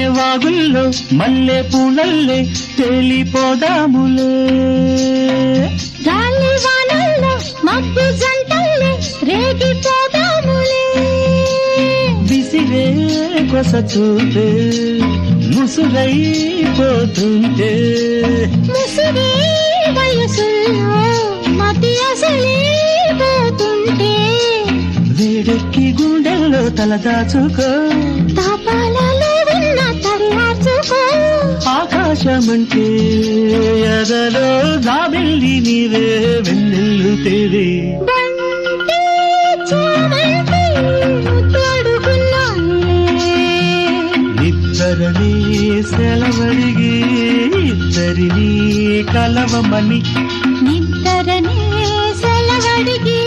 వాగుల్లో మల్లె పూలల్లే తేలిపోదాములే. గాలి వానల్లో మబ్బు జంటల్లే రేగిపోదాములే. విసిరే కొస చూపే ముసురైపోతుంటే, ముసిరే వయసుల్లో మతి అసలిపోతుంటే, వేడెక్కి గుండెల్లో తలదాచుకో, తాపాలలో ఉన్న తల్లార్చుకో. ఆకాశమంటే ఎదలో జాబిల్లి నీవే వెన్నెల్లు తేవే. బంటే చామంతి తోడుకున్నాయే. ఇద్దరని సెలవడిగి ఇద్దరిని కలవమని, నిద్దరనే సెలవడిగి